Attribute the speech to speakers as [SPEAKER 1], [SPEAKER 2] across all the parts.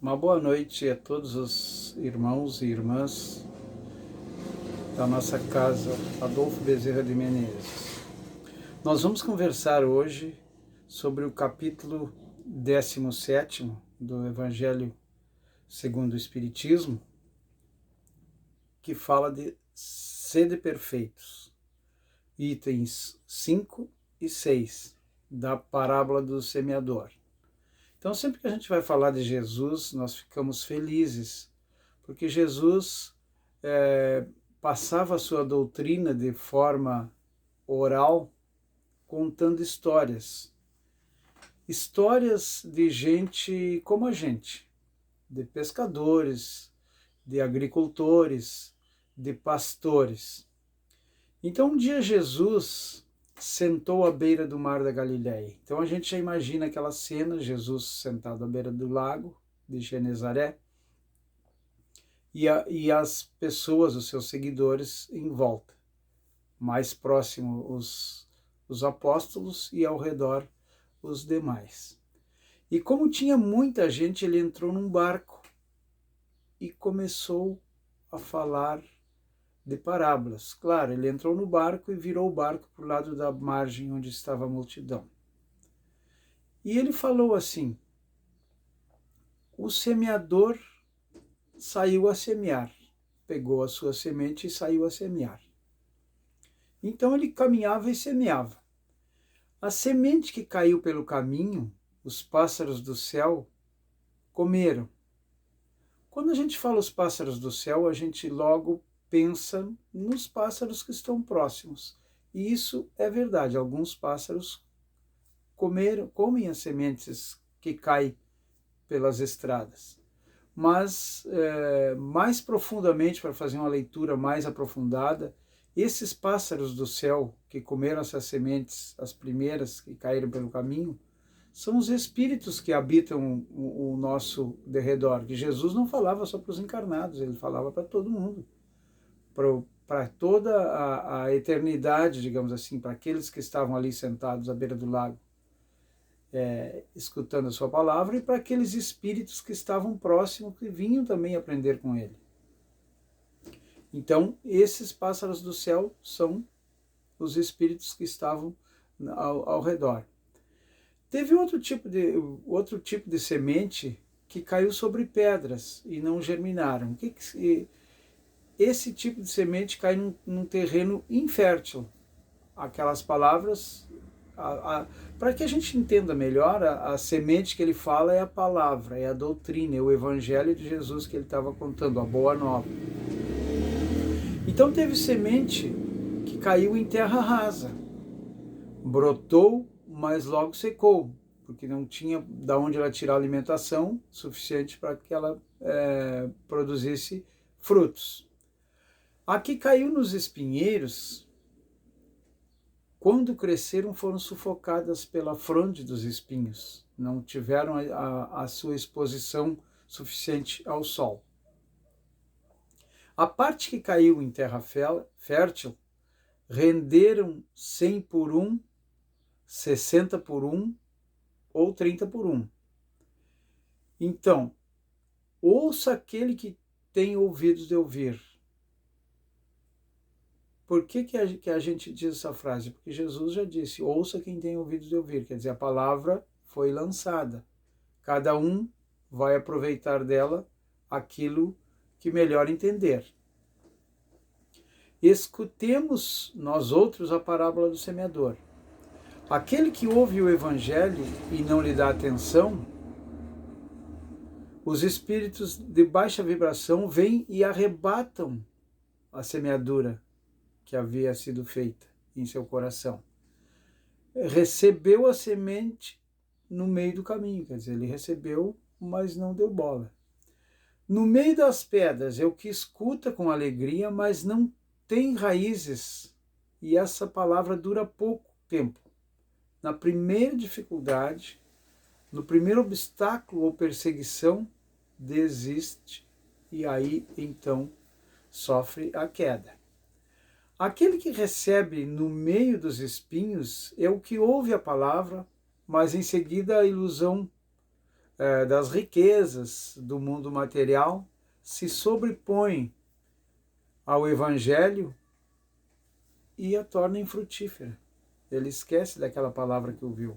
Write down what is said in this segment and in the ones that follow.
[SPEAKER 1] Uma boa noite a todos os irmãos e irmãs da nossa casa Adolfo Bezerra de Menezes. Nós vamos conversar hoje sobre o capítulo 17º do Evangelho segundo o Espiritismo, que fala de sede perfeitos, itens 5 e 6 da parábola do semeador. Então, sempre que a gente vai falar de Jesus, nós ficamos felizes, porque Jesus passava a sua doutrina de forma oral, contando histórias. Histórias de gente como a gente, de pescadores, de agricultores, de pastores. Então, um dia Jesus sentou à beira do mar da Galileia. Então a gente já imagina aquela cena, Jesus sentado à beira do lago de Genezaré e as pessoas, os seus seguidores, em volta. Mais próximo os apóstolos e ao redor os demais. E como tinha muita gente, ele entrou num barco e começou a falar de parábolas. Claro, ele entrou no barco e virou o barco para o lado da margem onde estava a multidão. E ele falou assim: o semeador saiu a semear, pegou a sua semente e saiu a semear. Então ele caminhava e semeava. A semente que caiu pelo caminho, os pássaros do céu comeram. Quando a gente fala os pássaros do céu, a gente logo pensa nos pássaros que estão próximos. E isso é verdade. Alguns pássaros comem as sementes que caem pelas estradas. Mas, mais profundamente, para fazer uma leitura mais aprofundada, esses pássaros do céu que comeram essas sementes, as primeiras que caíram pelo caminho, são os espíritos que habitam o nosso derredor. Que Jesus não falava só para os encarnados, ele falava para todo mundo. Para toda a eternidade, digamos assim, para aqueles que estavam ali sentados à beira do lago, escutando a sua palavra, e para aqueles espíritos que estavam próximos, que vinham também aprender com ele. Então, esses pássaros do céu são os espíritos que estavam ao redor. Teve outro tipo de semente que caiu sobre pedras e não germinaram. Esse tipo de semente cai num terreno infértil. Aquelas palavras, para que a gente entenda melhor, a semente que ele fala é a palavra, é a doutrina, é o evangelho de Jesus que ele estava contando, a boa nova. Então teve semente que caiu em terra rasa, brotou, mas logo secou, porque não tinha de onde ela tirar alimentação suficiente para que ela produzisse frutos. A que caiu nos espinheiros, quando cresceram, foram sufocadas pela fronde dos espinhos. Não tiveram a sua exposição suficiente ao sol. A parte que caiu em terra fértil, renderam 100 por 1, 60 por 1 ou 30 por 1. Então, ouça aquele que tem ouvidos de ouvir. Por que a gente diz essa frase? Porque Jesus já disse, ouça quem tem ouvidos de ouvir. Quer dizer, a palavra foi lançada. Cada um vai aproveitar dela aquilo que melhor entender. Escutemos nós outros a parábola do semeador. Aquele que ouve o evangelho e não lhe dá atenção, os espíritos de baixa vibração vêm e arrebatam a semeadura que havia sido feita em seu coração. Recebeu a semente no meio do caminho, quer dizer, ele recebeu, mas não deu bola. No meio das pedras é o que escuta com alegria, mas não tem raízes, e essa palavra dura pouco tempo. Na primeira dificuldade, no primeiro obstáculo ou perseguição, desiste e aí então sofre a queda. Aquele que recebe no meio dos espinhos é o que ouve a palavra, mas em seguida a ilusão das riquezas do mundo material se sobrepõe ao Evangelho e a torna infrutífera. Ele esquece daquela palavra que ouviu.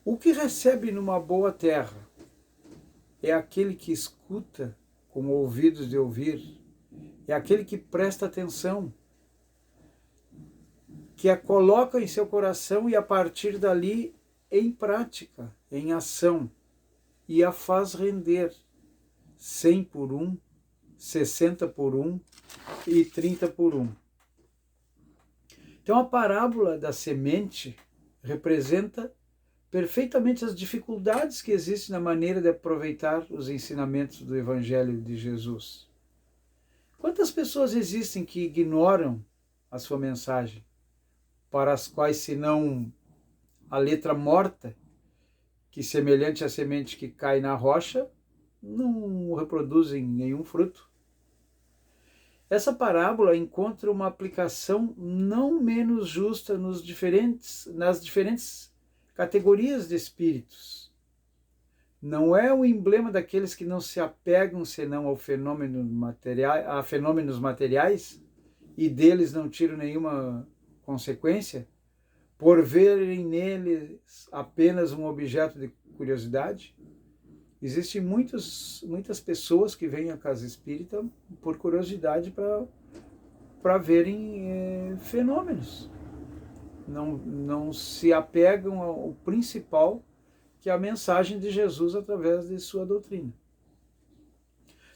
[SPEAKER 1] O que recebe numa boa terra é aquele que escuta com ouvidos de ouvir, é aquele que presta atenção, que a coloca em seu coração e a partir dali em prática, em ação, e a faz render 100 por 1, 60 por 1 e 30 por 1. Então a parábola da semente representa perfeitamente as dificuldades que existem na maneira de aproveitar os ensinamentos do Evangelho de Jesus. Quantas pessoas existem que ignoram a sua mensagem, para as quais, senão a letra morta, que semelhante à semente que cai na rocha, não reproduzem nenhum fruto? Essa parábola encontra uma aplicação não menos justa nas diferentes categorias de espíritos. Não é o emblema daqueles que não se apegam senão a fenômenos materiais e deles não tiram nenhuma consequência, por verem neles apenas um objeto de curiosidade? Existem muitas pessoas que vêm à casa espírita por curiosidade para verem fenômenos. Não se apegam ao principal, que é a mensagem de Jesus através de sua doutrina.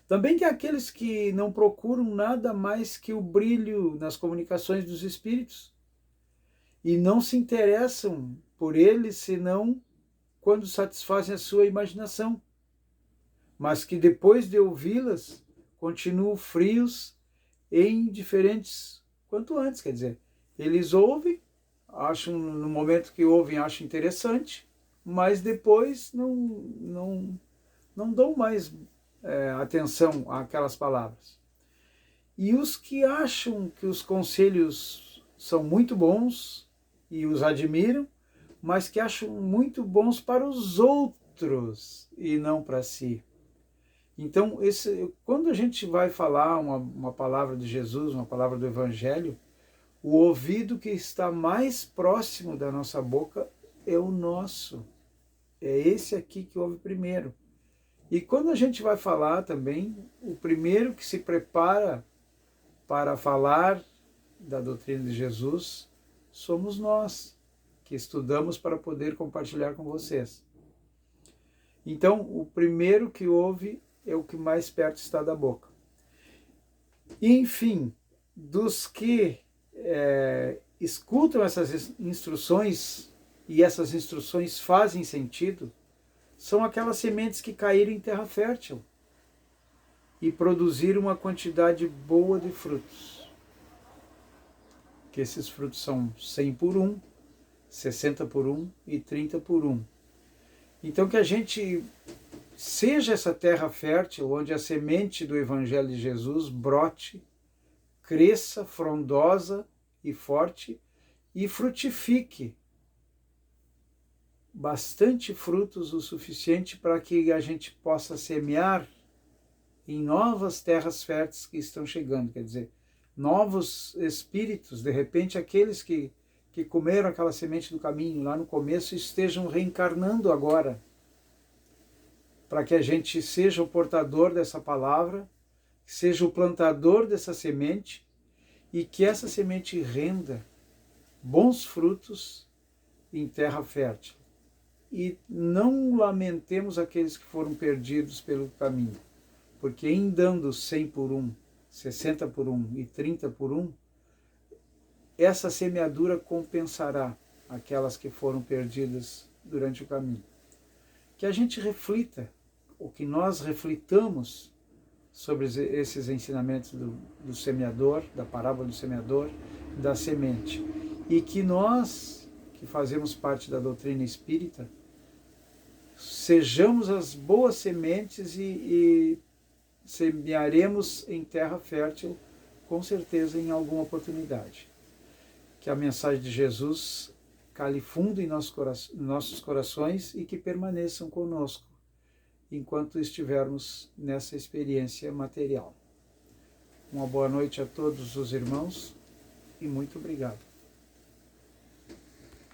[SPEAKER 1] Também tem aqueles que não procuram nada mais que o brilho nas comunicações dos espíritos e não se interessam por eles senão quando satisfazem a sua imaginação, mas que depois de ouvi-las continuam frios e indiferentes quanto antes. Quer dizer, eles ouvem, acham, no momento que ouvem, acham interessante, mas depois não dão mais atenção àquelas palavras. E os que acham que os conselhos são muito bons e os admiram, mas que acham muito bons para os outros e não para si. Então, quando a gente vai falar uma palavra de Jesus, uma palavra do Evangelho, o ouvido que está mais próximo da nossa boca é o nosso. É esse aqui que ouve primeiro. E quando a gente vai falar também, o primeiro que se prepara para falar da doutrina de Jesus somos nós, que estudamos para poder compartilhar com vocês. Então, o primeiro que ouve é o que mais perto está da boca. E, enfim, dos que escutam essas instruções e essas instruções fazem sentido, são aquelas sementes que caíram em terra fértil e produziram uma quantidade boa de frutos. Que esses frutos são 100 por 1, 60 por 1 e 30 por 1. Então que a gente seja essa terra fértil onde a semente do Evangelho de Jesus brote, cresça, frondosa e forte e frutifique bastante frutos o suficiente para que a gente possa semear em novas terras férteis que estão chegando, quer dizer, novos espíritos, de repente aqueles que comeram aquela semente do caminho lá no começo estejam reencarnando agora, para que a gente seja o portador dessa palavra, seja o plantador dessa semente e que essa semente renda bons frutos em terra fértil. E não lamentemos aqueles que foram perdidos pelo caminho, porque em dando 100 por 1, 60 por 1 e 30 por 1, essa semeadura compensará aquelas que foram perdidas durante o caminho. Que a gente reflita, ou que nós reflitamos sobre esses ensinamentos do semeador, da parábola do semeador, da semente. E que nós, que fazemos parte da doutrina espírita, sejamos as boas sementes e semearemos em terra fértil, com certeza, em alguma oportunidade. Que a mensagem de Jesus cale fundo em nossos corações e que permaneçam conosco enquanto estivermos nessa experiência material. Uma boa noite a todos os irmãos e muito obrigado.